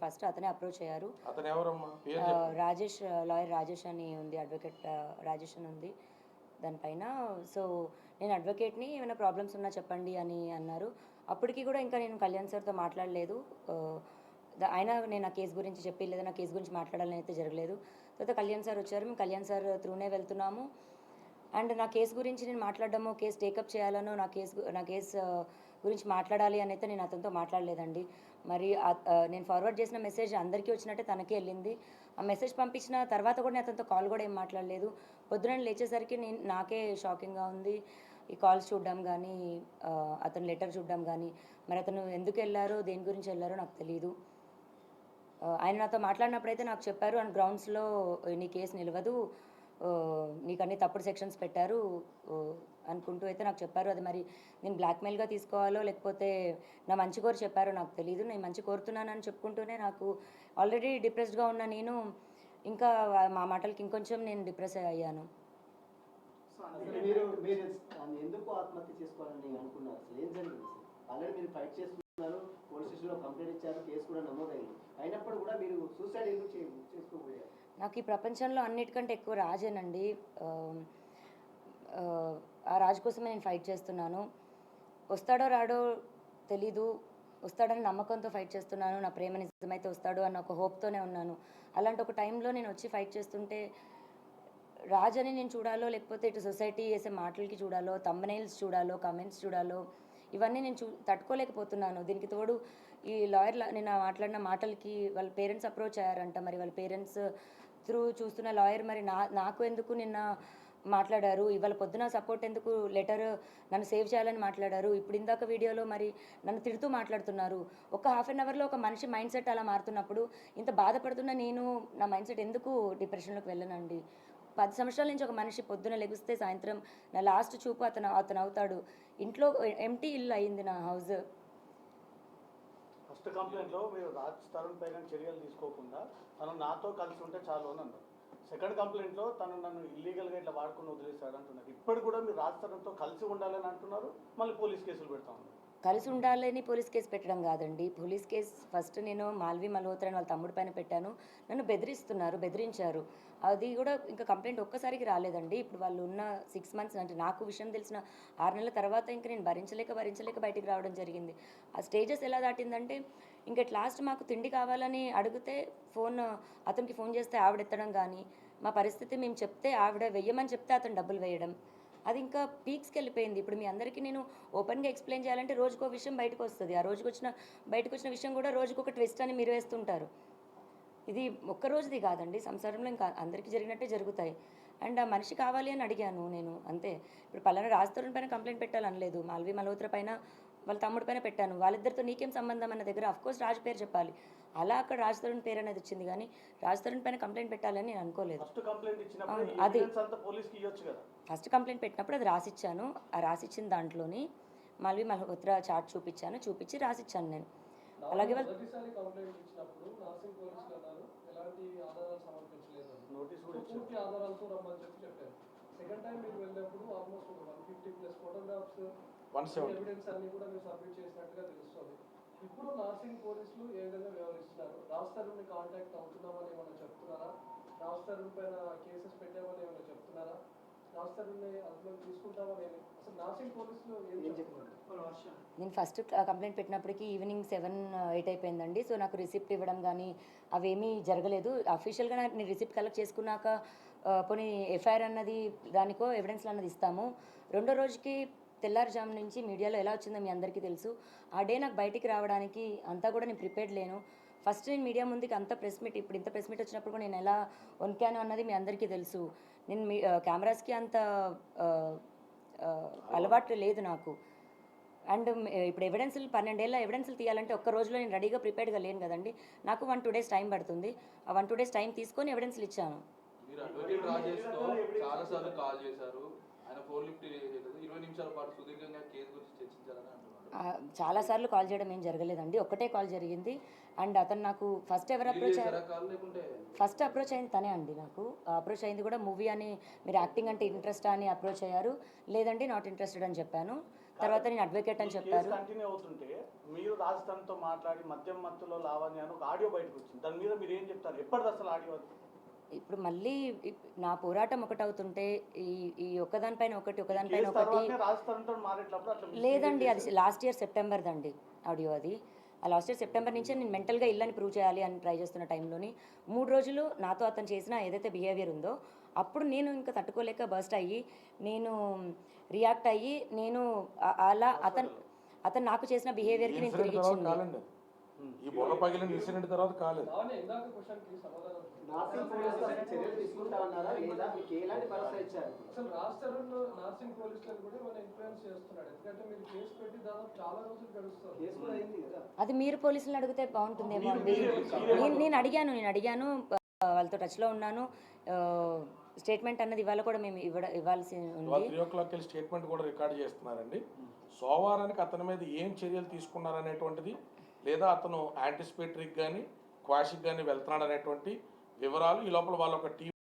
First అతనే approach అయ్యారు. అతను ఎవరమ్మా? పేరు చెప్పండి. రాజేష్, లాయర్ రాజేష్ అని ఉంది, అడ్వకేట్ రాజేష్ అని ఉంది దానిపైన. సో నేను అడ్వకేట్ని, ఏమైనా ప్రాబ్లమ్స్ ఉన్నా చెప్పండి అని అన్నారు. అప్పటికి కూడా ఇంకా నేను కళ్యాణ్ సార్తో మాట్లాడలేదు. అయినా నేను ఆ కేసు గురించి చెప్పి లేదా నా కేసు గురించి మాట్లాడాలని అయితే జరగలేదు. తర్వాత కళ్యాణ్ సార్ వచ్చారు, మేము కళ్యాణ్ సార్ త్రూనే వెళ్తున్నాము. అండ్ నా కేసు గురించి నేను మాట్లాడడమో, కేసు టేకప్ చేయాలనో, నా కేసు గురించి మాట్లాడాలి అని అయితే నేను అతనితో మాట్లాడలేదండి. మరి నేను ఫార్వర్డ్ చేసిన మెసేజ్ అందరికీ వచ్చినట్టే తనకే వెళ్ళింది. ఆ మెసేజ్ పంపించిన తర్వాత కూడా నేను అతనితో కాల్ కూడా ఏం మాట్లాడలేదు. పొద్దున లేచేసరికి నాకే షాకింగ్గా ఉంది. ఈ కాల్స్ చూడడం కానీ, అతను లెటర్ చూడడం కానీ, మరి అతను ఎందుకు వెళ్ళారో, దేని గురించి వెళ్ళారో నాకు తెలియదు. ఆయన నాతో మాట్లాడినప్పుడైతే నాకు చెప్పారు, అండ్ గ్రౌండ్స్లో నీ కేసు నిలవదు, నీకు అన్ని తప్పుడు సెక్షన్స్ పెట్టారు అనుకుంటూ అయితే నాకు చెప్పారు. అది మరి నేను బ్లాక్మెయిల్గా తీసుకోవాలో లేకపోతే నా మంచి కోరి చెప్పారో నాకు తెలియదు. నేను మంచి కోరుతున్నానని చెప్పుకుంటూనే నాకు ఆల్రెడీ డిప్రెస్డ్గా ఉన్న నేను ఇంకా మా మాటలకి ఇంకొంచెం నేను డిప్రెస్ అయ్యాను. ఎందుకు ఆత్మహత్య చేసుకోవాలని అనుకున్నారు? అసలు ఏం జరిగింది? ఆల్రెడీ మీరు ఫైట్ చేస్తున్నారు, పోలీస్ స్టేషన్లో కంప్లైంట్ ఇచ్చారు, కేసు కూడా నమోదైంది. అయినప్పుడు కూడా మీరు సూసైడ్ ఎందుకు చేసుకోబోయారు? నాకు ఈ ప్రపంచంలో అన్నిటికంటే ఎక్కువ రాజేనండి. ఆ రాజు కోసమే నేను ఫైట్ చేస్తున్నాను. వస్తాడో రాడో తెలీదు, వస్తాడని నమ్మకంతో ఫైట్ చేస్తున్నాను. నా ప్రేమ నిజమైతే వస్తాడు అన్న ఒక హోప్తోనే ఉన్నాను. అలాంటి ఒక టైంలో నేను వచ్చి ఫైట్ చేస్తుంటే రాజని నేను చూడాలో లేకపోతే ఇటు సొసైటీ చేసే మాటలకి చూడాలో, థంబ్నెయిల్స్ చూడాలో, కమెంట్స్ చూడాలో, ఇవన్నీ నేను తట్టుకోలేకపోతున్నాను. దీనికి తోడు ఈ లాయర్ నేను మాట్లాడిన మాటలకి వాళ్ళ పేరెంట్స్ అప్రోచ్ అయ్యారంట. మరి వాళ్ళ పేరెంట్స్ త్రూ చూస్తున్న లాయర్ మరి నాకు ఎందుకు నిన్న మాట్లాడారు, ఇవాళ పొద్దున సపోర్ట్ ఎందుకు లెటర్ నన్ను సేవ్ చేయాలని మాట్లాడారు, ఇప్పుడు ఇందాక వీడియోలో మరి నన్ను తిడుతూ మాట్లాడుతున్నారు. ఒక హాఫ్ అన్ అవర్లో ఒక మనిషి మైండ్ సెట్ అలా మారుతున్నప్పుడు ఇంత బాధపడుతున్న నేను నా మైండ్ సెట్ ఎందుకు డిప్రెషన్లోకి వెళ్ళనండి? 10 సంవత్సరాల నుంచి ఒక మనిషి పొద్దున లెగిస్తే సాయంత్రం నా లాస్ట్ చూపు అతను అవుతాడు. ఇంట్లో ఎంటీ ఇల్లు అయింది నా హౌస్. ఫస్ట్ కంప్లైంట్లో మీరు రాజ్ తరుణ్ పైన చర్యలు తీసుకోకుండా తను నాతో కలిసి ఉంటే చాలు అని అన్నారు. సెకండ్ కంప్లైంట్లో తను నన్ను ఇల్లీగల్గా ఇట్లా వాడుకుని వదిలేశాడు అంటున్నారు. ఇప్పుడు కూడా మీరు రాజ్ తరుణ్తో కలిసి ఉండాలని అంటున్నారు, మళ్ళీ పోలీస్ కేసులు పెడతా ఉన్నారు. కలిసి ఉండాలని పోలీస్ కేసు పెట్టడం కాదండి. పోలీస్ కేసు ఫస్ట్ నేను మాల్వి మల్హోత్రా అని వాళ్ళ తమ్ముడి పైన పెట్టాను. నన్ను బెదిరించారు. అది కూడా ఇంకా కంప్లైంట్ ఒక్కసారికి రాలేదండి. ఇప్పుడు వాళ్ళు ఉన్న 6 మంత్స్ అంటే నాకు విషయం తెలిసిన 6 నెలల తర్వాత ఇంకా నేను భరించలేక బయటికి రావడం జరిగింది. ఆ స్టేజెస్ ఎలా దాటిందంటే ఇంకా లాస్ట్ మాకు తిండి కావాలని అడిగితే అతనికి ఫోన్ చేస్తే ఆవిడ ఎత్తడం కానీ, మా పరిస్థితి మేము చెప్తే ఆవిడ వెయ్యమని చెప్తే అతను డబ్బులు వేయడం, అది ఇంకా పీక్స్కి వెళ్ళిపోయింది. ఇప్పుడు మీ అందరికీ నేను ఓపెన్గా ఎక్స్ప్లెయిన్ చేయాలంటే రోజుకో విషయం బయటకు వస్తుంది. ఆ బయటకు వచ్చిన విషయం కూడా రోజుకొక ట్విస్ట్ అని మీరు వేస్తుంటారు. ఇది ఒక్క రోజుది కాదండి, సంసారంలో ఇంకా అందరికీ జరిగినట్టే జరుగుతాయి. అండ్ ఆ మనిషి కావాలి అని అడిగాను నేను, అంతే. ఇప్పుడు పలానా రాజ్ తరుణ్ పైన కంప్లైంట్ పెట్టాలనలేదు, మాల్వి మల్హోత్రా పైన వాళ్ళ తమ్ముడి పైన పెట్టాను. వాళ్ళిద్దరితో నీకేం సంబంధం అన్న దగ్గర అఫ్కోర్స్ రాజ్ పేరు చెప్పాలి. అలా అక్కడ రాజ్ తరుణ్ పేరు అనేది వచ్చింది, కానీ రాజ్ తరుణ్ పైన కంప్లైంట్ పెట్టాలని నేను అనుకోలేదు. అది ఫస్ట్ కంప్లైంట్ పెట్టినప్పుడు అది రాసిచ్చాను. ఆ రాసిచ్చిన దాంట్లోని మాల్వి మల్హోత్రా చార్ట్ చూపించి రాసిచ్చాను నేను. అలాగే సెకండ్ టైం మీరు వెళ్ళినప్పుడు ఆల్మోస్ట్ 150+ ఫోటోగ్రాఫ్స్, ఎవిడెన్స్ అన్ని కూడా మీరు సబ్మిట్ చేసినట్టుగా తెలుస్తుంది. ఇప్పుడు నార్సింగ్ పోలీసులు ఏ విధంగా వ్యవహరిస్తున్నారు? రాజ్ తరుణ్ని కాంటాక్ట్ అవుతున్నామని ఏమైనా చెప్తున్నారా? రాజ్ తరుణ్ పైన కేసెస్ పెట్టామని ఏమైనా చెప్తున్నారా? రాజ్ తరుణ్ని అందులో తీసుకుంటామని అసలు నార్సింగ్ పోలీసులు ఏం చెప్తున్నారు? నేను ఫస్ట్ కంప్లైంట్ పెట్టినప్పటికీ ఈవినింగ్ 7-8 అయిపోయిందండి. సో నాకు రిసిప్ట్ ఇవ్వడం కానీ అవేమీ జరగలేదు. అఫీషియల్గా నేను రిసిప్ట్ కలెక్ట్ చేసుకున్నాక పోనీ ఎఫ్ఐఆర్ అన్నది దానికో ఎవిడెన్స్లు అన్నది ఇస్తాము. రెండో రోజుకి తెల్లారుజాము నుంచి మీడియాలో ఎలా వచ్చిందో మీ అందరికీ తెలుసు. ఆ డే నాకు బయటికి రావడానికి అంతా కూడా నేను ప్రిపేర్డ్ లేను. ఫస్ట్ నేను మీడియా ముందుకి అంత ప్రెస్ మీట్, ఇప్పుడు ఇంత ప్రెస్ మీట్ వచ్చినప్పుడు కూడా నేను ఎలా వణికాను అన్నది మీ అందరికీ తెలుసు. నేను కెమెరాస్కి అంత అలవాటు లేదు నాకు. అండ్ ఇప్పుడు ఎవిడెన్స్లు 12 ఏళ్ళ ఎవిడెన్స్లు తీయాలంటే ఒక్క రోజులో నేను రెడీగా ప్రిపేర్డ్గా లేను కదండి. నాకు 1-2 డేస్ టైం పడుతుంది. ఆ 1-2 డేస్ టైం తీసుకొని ఎవిడెన్స్లు ఇచ్చాను. మీరు అడ్వకేట్ రాజేష్తో చాలాసార్లు కాల్ చేశారు, ఆయన ఫోన్ లిఫ్ట్ చేయలేదు. 20 నిమిషాల పాటు సుదీర్ఘంగా కేసు గురించి చర్చించాలని అంటున్నారు. చాలాసార్లు కాల్ చేయడం ఏం జరగలేదండి, ఒక్కటే కాల్ జరిగింది. అండ్ అతను నాకు ఫస్ట్ ఎవరు అప్రోచ్ ఫస్ట్ అప్రోచ్ అయింది తనే అండి. నాకు అప్రోచ్ అయింది కూడా మూవీ అని, మీరు యాక్టింగ్ అంటే ఇంట్రెస్ట్ అని అప్రోచ్ అయ్యారు. లేదండి నాట్ ఇంట్రెస్టెడ్ అని చెప్పాను. తర్వాత నేను అడ్వకేట్ అని చెప్పారు. కంటిన్యూ అవుతుంటే మీరు రాజస్థాన్తో మాట్లాడి మధ్యలో లావణ్య అని ఒక ఆడియో బయటకు వచ్చింది. దాని మీద మీరు ఏం చెప్తారు? ఎప్పటిది అసలు ఆడియో? ఇప్పుడు మళ్ళీ నా పోరాటం ఒకటవుతుంటే ఈ ఒకదానిపైన ఒకటి రాజస్థాన్తో మాట్లాడేటప్పుడు అట్లా లేదండి, అది లాస్ట్ ఇయర్ సెప్టెంబర్ దండి ఆడియో అది. ఆ లాస్ట్ ఇయర్ సెప్టెంబర్ నుంచే నేను మెంటల్గా ఇల్లని ప్రూవ్ చేయాలి అని ట్రై చేస్తున్న టైంలోని 3 రోజులు నాతో అతను చేసిన ఏదైతే బిహేవియర్ ఉందో అప్పుడు నేను ఇంకా తట్టుకోలేక బర్స్ట్ అయ్యి నేను రియాక్ట్ అయ్యి నేను అలా అతను నాకు చేసిన బిహేవియర్కి నేను తిరిగి ఇచ్చింది. ఈ బొల్ల పగిలిన ఇన్సిడెంట్ తర్వాత కాలేదు. లావణ్య ఇందాక క్వశ్చన్కి సమాధానం నార్సింగ్ పోలీసులు అసలు చర్యలు తీసుకుంటామన్నారా లేదా మీకు ఎలాంటి భరోసా ఇచ్చారు? అసలు రాజ్ తరుణ్ నార్సింగ్ పోలీసులను కూడా ఏమైనా ఇన్ఫ్లుయెన్స్ చేస్తున్నాడు? ఎందుకంటే మీరు కేసు పెట్టి దాదాపు చాలా రోజులు గడుస్తారు. కేసు కూడా అయింది కదా. అది మీరు పోలీసులను అడిగితే బాగుంటుందేమో అండి. నేను అడిగాను వాళ్ళతో టచ్లో ఉన్నాను. స్టేట్మెంట్ అన్నది ఇవాళ కూడా మేము ఇవ్వాల్సి ఉంది. 3 o'clock స్టేట్మెంట్ కూడా రికార్డ్ చేస్తున్నారండి. సోమవారానికి అతని మీద ఏం చర్యలు తీసుకున్నారనేటువంటిది, లేదా అతను యాంటిసిపేటరీకి కానీ క్వాషిక్ కానీ వెళ్తున్నాడు అనేటువంటి వివరాలు ఈ లోపల వాళ్ళ ఒక టీం